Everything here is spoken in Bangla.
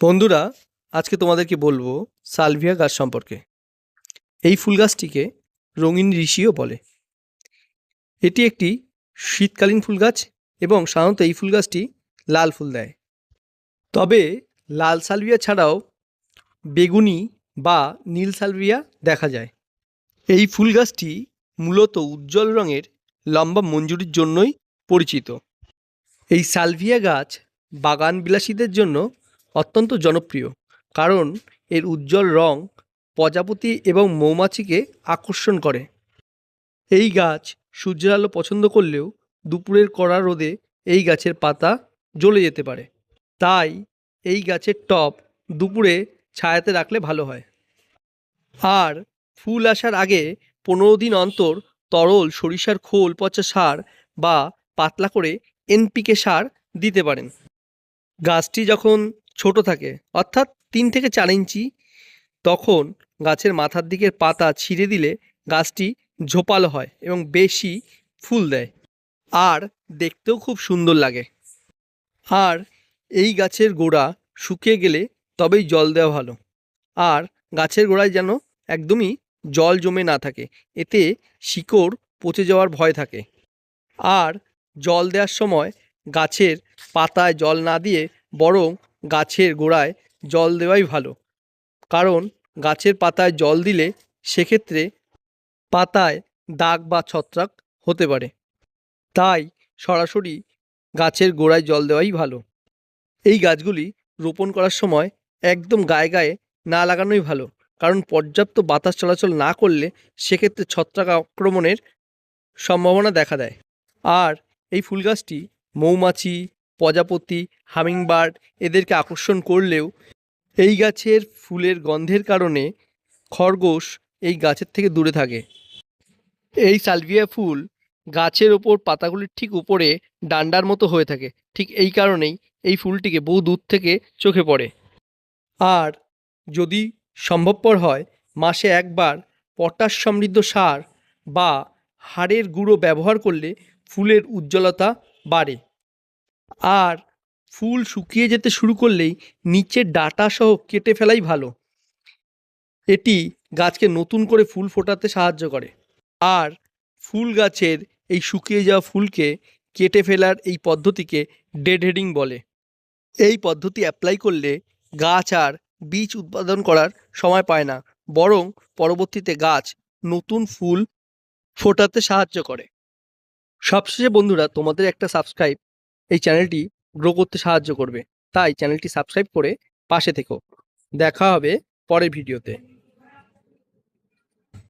বন্ধুরা, আজকে তোমাদেরকে বলবো সালভিয়া গাছ সম্পর্কে। এই ফুল গাছটিকে রঙিন ঋষিও বলে। এটি একটি শীতকালীন ফুল গাছ এবং সাধারণত এই ফুল গাছটি লাল ফুল দেয়। তবে লাল সালভিয়া ছাড়াও বেগুনি বা নীল সালভিয়া দেখা যায়। এই ফুল গাছটি মূলত উজ্জ্বল রঙের লম্বা মঞ্জুরির জন্যই পরিচিত। এই সালভিয়া গাছ বাগান বিলাসীদের জন্য অত্যন্ত জনপ্রিয়, কারণ এর উজ্জ্বল রং প্রজাপতি এবং মৌমাছিকে আকর্ষণ করে। এই গাছ সূর্যের আলো পছন্দ করলেও দুপুরের কড়া রোদে এই গাছের পাতা জ্বলে যেতে পারে। তাই এই গাছের টব দুপুরে ছায়াতে রাখলে ভালো হয়। আর ফুল আসার আগে 15 দিন অন্তর তরল সরিষার খোল পচা সার বা পাতলা করে এনপিকে সার দিতে পারেন। গাছটি যখন ছোট থাকে, অর্থাৎ 3 থেকে 4 ইঞ্চি, তখন গাছের মাথার দিকের পাতা ছিঁড়ে দিলে গাছটি ঝোপালো হয় এবং বেশি ফুল দেয়, আর দেখতেও খুব সুন্দর লাগে। আর এই গাছের গোড়া শুকিয়ে গেলে তবেই জল দেওয়া ভালো। আর গাছের গোড়ায় যেন একদমই জল জমে না থাকে, এতে শিকড় পচে যাওয়ার ভয় থাকে। আর জল দেওয়ার সময় গাছের পাতায় জল না দিয়ে বরং গাছের গোড়ায় জল দেওয়াই ভালো, কারণ গাছের পাতায় জল দিলে সেক্ষেত্রে পাতায় দাগ বা ছত্রাক হতে পারে। তাই সরাসরি গাছের গোড়ায় জল দেওয়াই ভালো। এই গাছগুলি রোপণ করার সময় একদম গায়ে গায়ে না লাগানোই ভালো, কারণ পর্যাপ্ত বাতাস চলাচল না করলে সেক্ষেত্রে ছত্রাক আক্রমণের সম্ভাবনা দেখা দেয়। আর এই ফুল গাছটি মৌমাছি, প্রজাপতি, হামিংবার্ড এদেরকে আকর্ষণ করলেও এই গাছের ফুলের গন্ধের কারণে খরগোশ এই গাছের থেকে দূরে থাকে। এই সালভিয়া ফুল গাছের ওপর পাতাগুলির ঠিক উপরে ডান্ডার মতো হয়ে থাকে, ঠিক এই কারণেই এই ফুলটিকে বহু দূর থেকে চোখে পড়ে। আর যদি সম্ভবপর হয়, মাসে একবার পটাশ সমৃদ্ধ সার বা হাড়ের গুঁড়ো ব্যবহার করলে ফুলের উজ্জ্বলতা বাড়ে। আর ফুল শুকিয়ে যেতে শুরু করলেই নিচের ডাঁটা সহ কেটে ফেলাই ভালো। এটি গাছকে নতুন করে ফুল ফোটাতে সাহায্য করে। আর ফুল গাছের এই শুকিয়ে যাওয়া ফুলকে কেটে ফেলার এই পদ্ধতিকে ডেড হেডিং বলে। এই পদ্ধতি অ্যাপ্লাই করলে গাছ আর বীজ উৎপাদন করার সময় পায় না, বরং পরবর্তীতে গাছ নতুন ফুল ফোটাতে সাহায্য করে। সবশেষে বন্ধুরা, তোমাদের একটা সাবস্ক্রাইব এই চ্যানেলটি গ্রো করতে সাহায্য করবে, তাই চ্যানেলটি সাবস্ক্রাইব করে পাশে থেকো। দেখা হবে পরের ভিডিওতে।